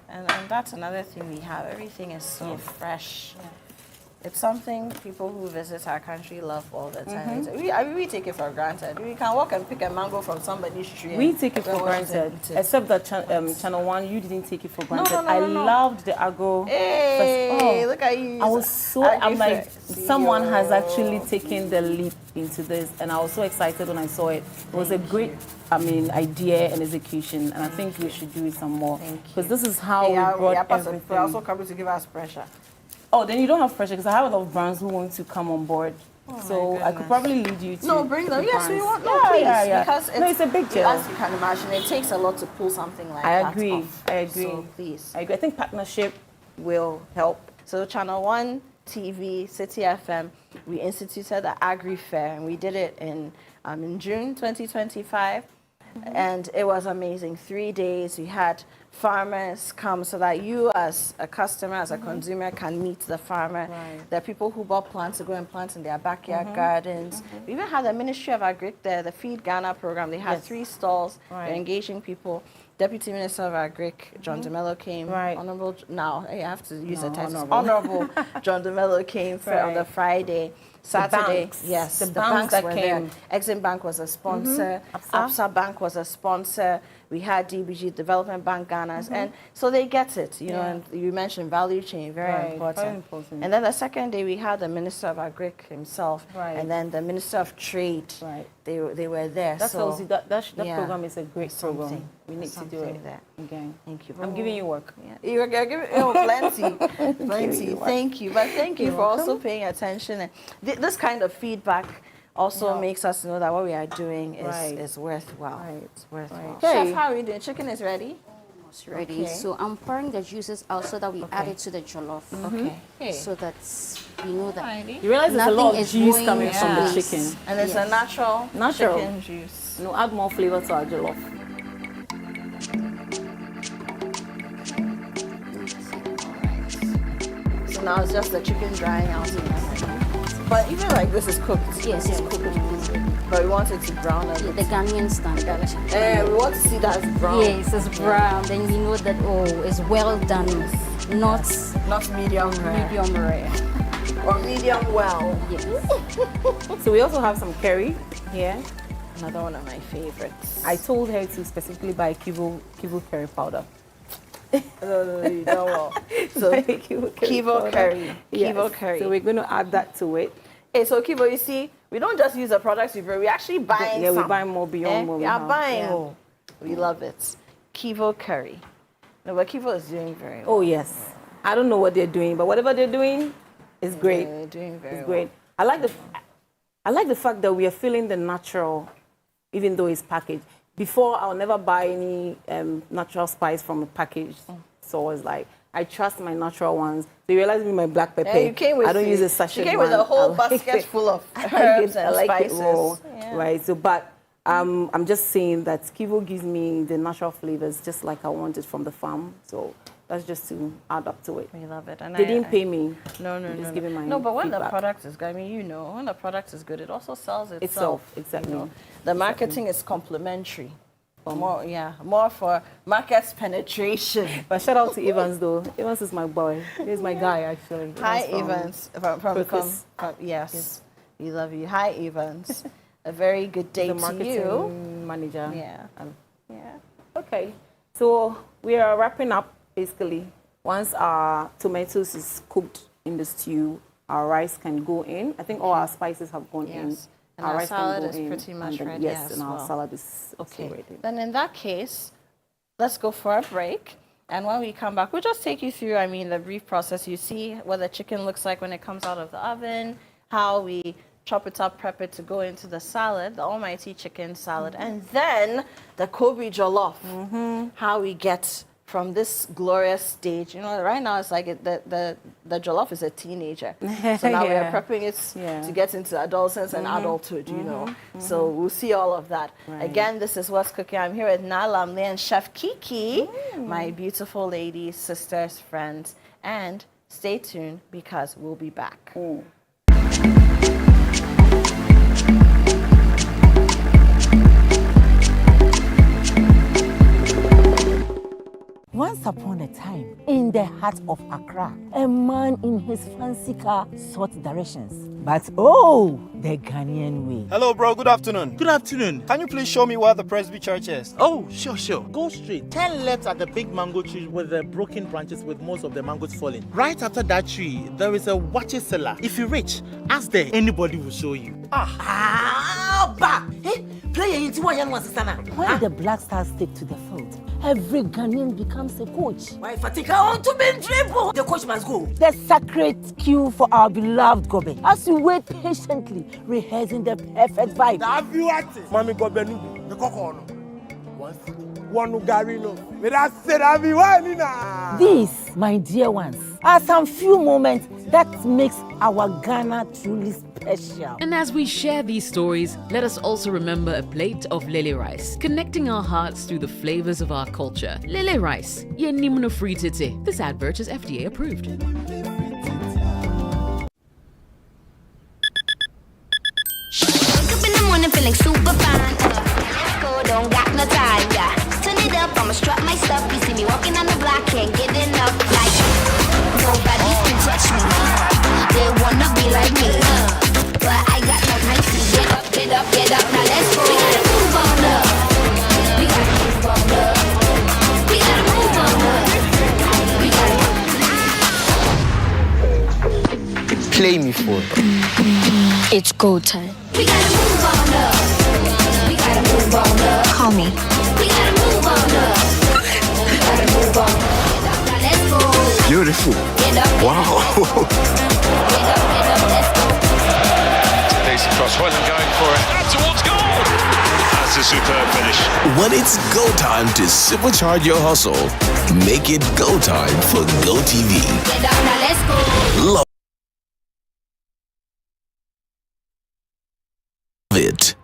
And that's another thing we have. Everything is so fresh. It's something people who visit our country love all the time. We take it for granted. We can walk and pick a mango from somebody's tree. We take it for granted. Except that Channel 1, you didn't take it for granted. I loved the agro. Hey, look at you. I was so, I'm like, someone has actually taken the leap into this. And I was so excited when I saw it. It was a great, idea and execution. And I think we should do it some more. Because this is how we brought everything. We're also coming to give us pressure. Oh, then you don't have pressure because I have a lot of brands who want to come on board. So I could probably lead you to. No, bring them. Yes, we want. No, please. Because it's a big deal. As you can imagine, it takes a lot to pull something like that off. I agree. So please. I agree. I think partnership will help. So Channel 1 TV, City FM, we instituted the Agri Fair, and we did it in June 2025. And it was amazing. 3 days. We had farmers come so that you as a customer, as a consumer, can meet the farmer. There are people who bought plants to go and plant in their backyard gardens. We even had the Ministry of Agric there, the Feed Ghana program. They had 3 stalls. They're engaging people. Deputy Minister of Agric, John DeMello, came. Honorable, now I have to use the title. Honorable John DeMello came on the Friday. Saturday, the banks that were came. there. Exim Bank was a sponsor. Absa Bank was a sponsor. We had DBG Development Bank Ghana's, and so they get it, you know. And you mentioned value chain, very important. And then the second day we had the Minister of Agric himself, and then the Minister of Trade. They were there. That tells you that program is a great something. program. We need to do it there. again. Thank you. I'm giving you work. You're giving plenty, plenty. Thank you, but thank you for also paying attention. And this kind of feedback also makes us know that what we are doing is worthwhile. It's worthwhile. Chef, how are we doing? Chicken is ready? Almost ready. So I'm pouring the juices out so that we add it to the jollof. Okay. So that we know that you realize there's a lot of juice coming from the chicken. And it's a natural chicken juice. No, add more flavor to our jollof. So now it's just the chicken drying out. But even like this is cooked. Yes, it's cooked. But we want it to brown a bit. The Ghanaian standard. We want to see that it's brown. Yes, it's brown. Then we know that, it's well done. Not medium rare. Medium rare. Or medium well. Yes. So we also have some curry here. Another one of my favorites. I told her to specifically buy Kivo curry powder. No, you don't. So Kivo curry. Kivo curry. So we're going to add that to it. Hey, so Kivo, you see, we don't just use the products we actually buy. Yeah, we buy more beyond what we have. Buying. Yeah. We love it. Kivo curry. No, but Kivo is doing very well. Oh yes. I don't know what they're doing, but whatever they're doing is great. They're doing very well. It's great. I like the fact that we are feeling the natural, even though it's packaged. Before, I'll never buy any natural spice from a package. So I was like, I trust my natural ones. So you realize with my black pepper, I don't use a sachet. She came with a whole basket full of herbs and spices. It raw, right? So, but I'm just saying that Kivo gives me the natural flavors just like I want it from the farm. So that's just to add up to it. We love it. And they didn't pay me. No. Just giving my but when feedback. the product is good, when the product is good, it also sells itself. Exactly. You know? The marketing is complementary. More for market penetration. But shout out to Evans though. Evans is my boy. He's my guy actually. Hi Evans. From yes. We love you. Hi Evans. A very good day the to marketing you. Manager. Yeah. Okay. So we are wrapping up basically. Once our tomatoes is cooked in the stew, our rice can go in. I think all our spices have gone in. And our salad is pretty much ready as well. Yes, and our salad is also ready. Then in that case, let's go for a break. And when we come back, we'll just take you through, the brief process. You see what the chicken looks like when it comes out of the oven, how we chop it up, prep it to go into the salad, the almighty chicken salad, and then the Koobi Jollof, how we get from this glorious stage. Right now it's like the Jollof is a teenager. So now we're prepping it to get into adolescence and adulthood, So we'll see all of that. Right. Again, this is What's Cooking. I'm here with Nalamle and Chef Kiki, my beautiful ladies, sisters, friends. And stay tuned because we'll be back. Once upon a time, in the heart of Accra, a man in his fancy car sought directions. But oh, the Ghanaian way. Hello, bro. Good afternoon. Good afternoon. Can you please show me where the Presby Church is? Oh, sure. Go straight. 10 left at the big mango tree with the broken branches with most of the mangoes falling. Right after that tree, there is a watches cellar. If you reach, ask there. Anybody will show you. Play into one young one, sister. When the Black Stars stick to the field, every Ghanaian becomes a coach. Why Fatika want to be dribble? The coach must go. The sacred cue for our beloved Gobe, as we wait patiently, rehearsing the perfect vibe. Mami Gobe nubi, the cocono. One garino. These, my dear ones, are some few moments that makes our Ghana truly special. And as we share these stories, let us also remember a plate of lily rice, connecting our hearts through the flavors of our culture. Lily rice, ye nimno free tete. This advert is FDA approved. Wake up in the morning feeling super fine. Go, don't got no time, yeah. Turn it up, I'ma strut my stuff. You see me walking on the block, can't get enough. Like, nobody can touch me. They wanna be like me, but I got no time to get up. Now let's go. We gotta move on up. We gotta move on up. We gotta move on up. Play me for. It's go time. We gotta move on up. We gotta move on up. Call me. We gotta move on up. We gotta move on up. Now let's go. Beautiful. Wow. Let's go. Decent cross, Hoyland going for it. Up towards goal. That's a superb finish. When it's go time to supercharge your hustle, make it go time for GoTV. Now let's go. Love it.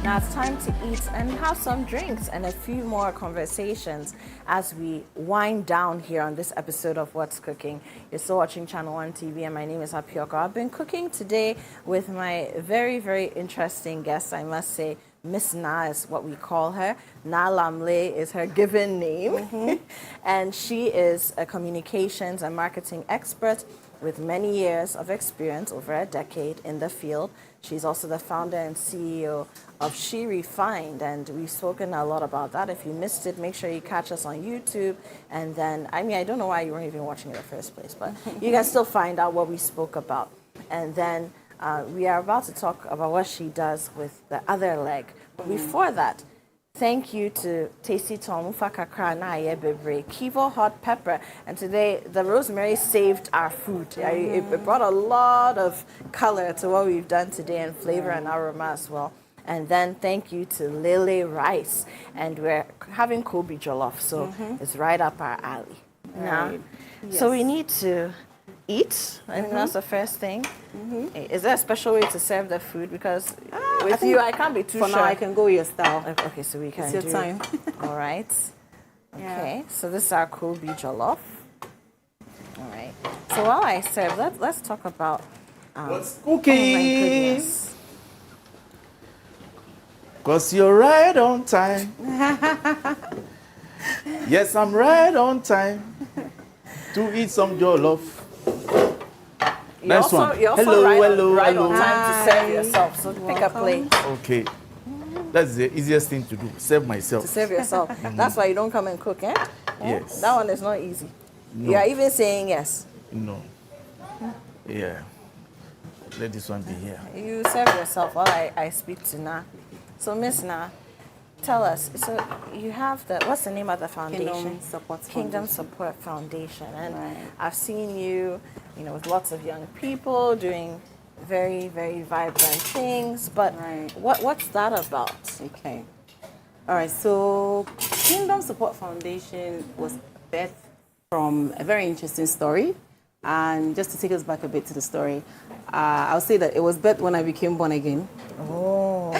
Now it's time to eat and have some drinks and a few more conversations as we wind down here on this episode of What's Cooking. You're still watching Channel 1 TV and my name is Apiorkor. I've been cooking today with my very, very interesting guest, I must say. MzNaa is what we call her. Nalamle is her given name. And she is a communications and marketing expert with many years of experience, over a decade in the field. She's also the founder and CEO of She Refined, and we've spoken a lot about that. If you missed it, make sure you catch us on YouTube. And then, I don't know why you weren't even watching it in the first place, but you can still find out what we spoke about. And then we are about to talk about what she does with the other leg. But before that, thank you to Tasty Tom Kakra na ye bebre Kivo hot pepper, and today the rosemary saved our food. It brought a lot of color to what we've done today, and flavor and aroma as well. And then thank you to Lily Rice, and we're having Koobi Jollof, so it's right up our alley. Right. So we need to eat. I think that's the first thing. Is there a special way to serve the food? Because with you, I can't be too for sure. now, I can go your style. Okay, so we can It's your do time. All right. Okay, so this is our Koobi Jollof. All right. So while I serve, let's talk about what's Oh my cooking? goodness. Cause you're right on time. Yes, I'm right on time to eat some jollof. Next one. You're also Hello, right, hello, right hello. on time to serve yourself. So pick a plate Okay. That's the easiest thing to do. Serve myself. to serve yourself. That's why you don't come and cook, eh? Yes. That one is not easy. No. You are even saying yes. No. Yeah. Let this one be here. You serve yourself while I speak to Na. So MzNaa, tell us. So you have what's the name of the foundation? Kingdom Support Foundation. And I've seen you, with lots of young people doing very, very vibrant things. But what's that about? Okay. All right. So Kingdom Support Foundation was birthed from a very interesting story. And just to take us back a bit to the story, I'll say that it was birthed when I became born again. Oh.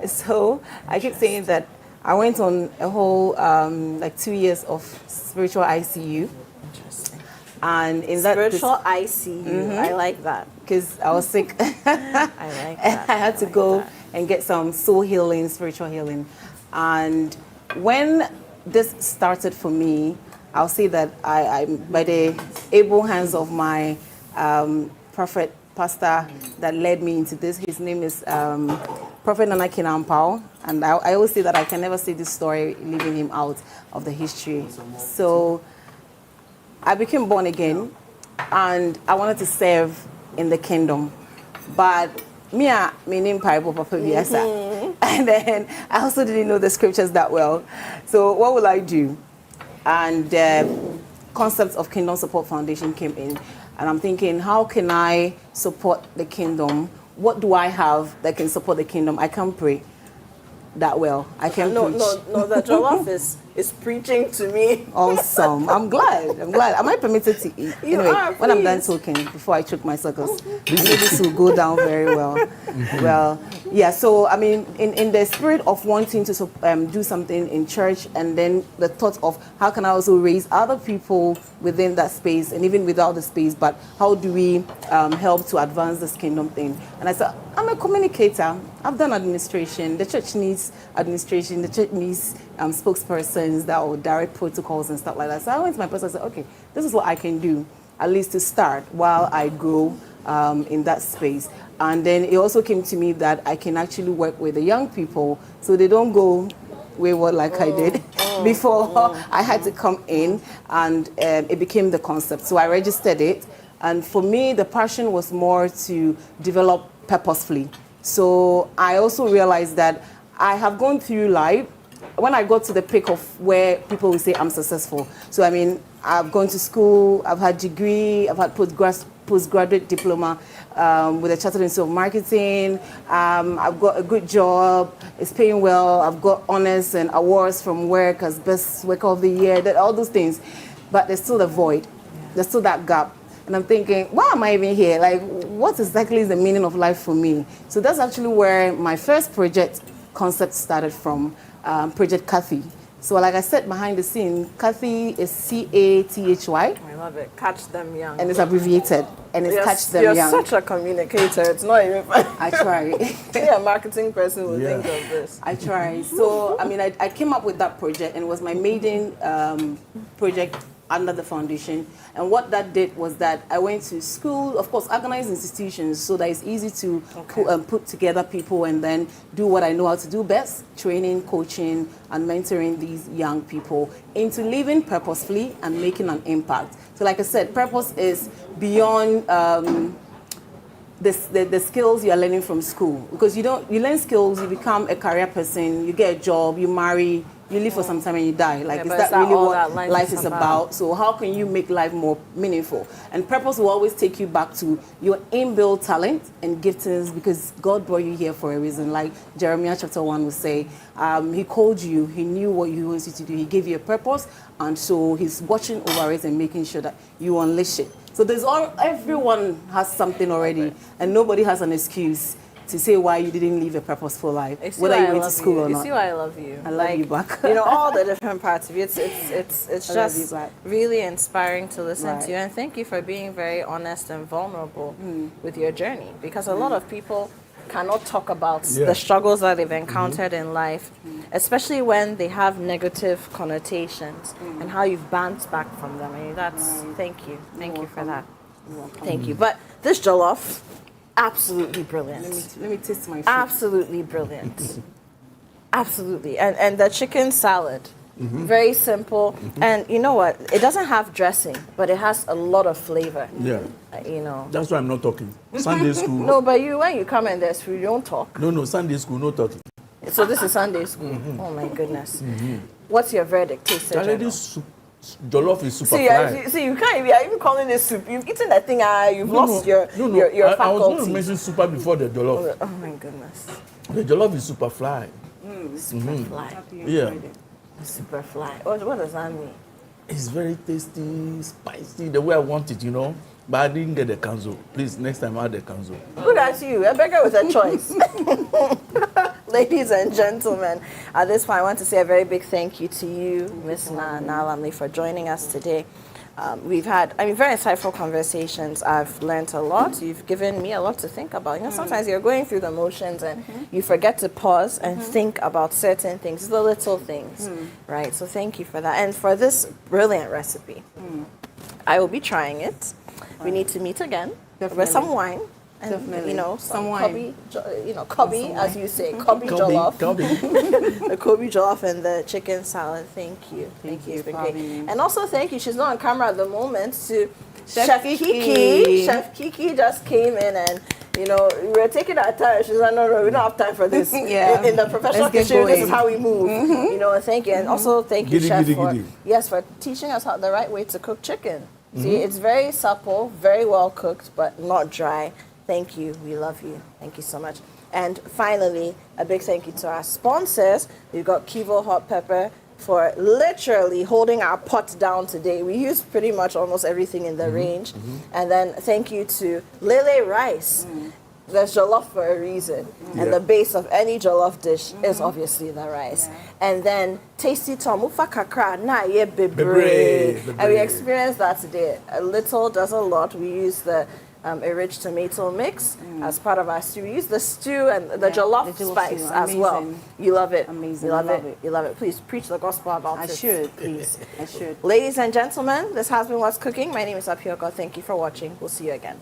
So I keep saying that I went on a whole 2 years of spiritual ICU. Interesting. And in spiritual ICU, I like that. Because I was sick. I like that. I had to go and get some soul healing, spiritual healing. And when this started for me, I'll say that I by the able hands of my prophet, pastor that led me into this. His name is Prophet Nana Kinampao. And I always say that I can never say this story leaving him out of the history. So I became born again and I wanted to serve in the kingdom. But my name Bible Papa Biasa. And then I also didn't know the scriptures that well. So what will I do? And the concept of Kingdom Support Foundation came in. And I'm thinking, how can I support the kingdom? What do I have that can support the kingdom? I can't pray that well. I can't preach. No, the jollof is preaching to me. Awesome. I'm glad. Am I permitted to eat? You Anyway, are, when I'm done please. talking, before I choke my suckers, I know this will go down very well. Well, yeah, so I mean, in the spirit of wanting to do something in church, and then the thought of how can I also raise other people within that space and even without the space, but how do we help to advance this kingdom thing? And I said, I'm a communicator. I've done administration. The church needs administration. The church needs spokespersons that will direct protocols and stuff like that. So I went to my pastor and said, okay, this is what I can do, at least to start while I grow in that space. And then it also came to me that I can actually work with the young people so they don't go wayward like I did before I had to come in, and it became the concept. So I registered it. And for me, the passion was more to develop purposefully. So I also realized that I have gone through life. When I got to the peak of where people will say I'm successful. So I mean, I've gone to school, I've had degree, I've had postgraduate diploma with a Chartered Institute of Marketing. I've got a good job, it's paying well. I've got honors and awards from work as best worker of the year, all those things. But there's still a void. There's still that gap. And I'm thinking, why am I even here? Like, what exactly is the meaning of life for me? So that's actually where my first project concept started from, Project Cathy. So like I said, behind the scene, Cathy is C-A-T-H-Y. I love it. Catch them young. And it's abbreviated. And it's Catch Them you're Young. You're such a communicator. It's not even funny. I try. A marketing person would think of this. I try. So, I mean, I came up with that project, and it was my maiden project under the foundation. And what that did was that I went to school, of course, organized institutions, so that it's easy to put together people and then do what I know how to do best, training, coaching, and mentoring these young people into living purposefully and making an impact. So like I said, purpose is beyond the skills you are learning from school. Because you learn skills, you become a career person, you get a job, you marry, you live for some time and you die. Like, Yeah, is but is that really all what that life is about? So how can you make life more meaningful? And purpose will always take you back to your inbuilt talent and giftings, because God brought you here for a reason. Like Jeremiah chapter 1 will say, he called you, he knew what he wants you to do, he gave you a purpose, and so he's watching over it and making sure that you unleash it. So everyone has something already, and nobody has an excuse to say why you didn't live a purposeful life, whether you went to school or not. You see why I love you. I love you back. You know, all the different parts of you. It's I love just you back. really inspiring to listen Right. to you. And thank you for being very honest and vulnerable with your journey. Because a lot of people cannot talk about the struggles that they've encountered in life, especially when they have negative connotations, and how you've bounced back from them. And thank you. Thank you for that. Thank you. But this jollof, absolutely brilliant. Let me taste my food. Absolutely brilliant. Absolutely. And the chicken salad, very simple. And you know what? It doesn't have dressing, but it has a lot of flavor. Yeah. You know. That's why I'm not talking. Sunday school. No, but when you come and there's food, you don't talk. No, Sunday school, no talking. So this is Sunday school. Oh my goodness. What's your verdict, Taste General? Jollof is super See, fly. you can't even calling it soup. You've eaten that thing, you've lost your faculty. I was going to mention super before the jollof. Oh my goodness. The jollof is super fly. Super fly. Yeah. Super fly. What does that mean? It's very tasty, spicy, the way I want it, you know. But I didn't get the kanzo. Please, next time add the kanzo. Look at you, a beggar with a choice. Ladies and gentlemen, at this point, I want to say a very big thank you to you, MzNaa and Apiorkor, for joining us today. We've had, very insightful conversations. I've learned a lot. You've given me a lot to think about. You know, sometimes you're going through the motions and you forget to pause and think about certain things, the little things, right? So thank you for that. And for this brilliant recipe, I will be trying it. We need to meet again with some wine. And, Definitely. you know, some wine. Koobi, as you say, Koobi Jollof. The Koobi Jollof and the chicken salad. Thank you. Thank you. It's been great. And also thank you, she's not on camera at the moment, to Chef Kiki. Chef Kiki just came in and, you know, we were taking our time. She's like, no, we don't have time for this. In the professional kitchen, this is how we move. You know, thank you. And also thank you, Chef, for teaching us the right way to cook chicken. See, it's very supple, very well cooked, but not dry. Thank you. We love you. Thank you so much. And finally, a big thank you to our sponsors. We've got Koobi Hot Pepper for literally holding our pot down today. We used pretty much almost everything in the range. And then thank you to Lele Rice. There's jollof for a reason. And the base of any jollof dish is obviously the rice. And then Tasty Tom, ufa kakra na ye bebre. And we experienced that today. A little does a lot. We use the a rich tomato mix as part of our stew. We use the stew and the jollof spice as well. You love it. Amazing. You love it. You love it. Please preach the gospel about it. I should, please. I should. Ladies and gentlemen, this has been What's Cooking. My name is Apiorkor. Thank you for watching. We'll see you again.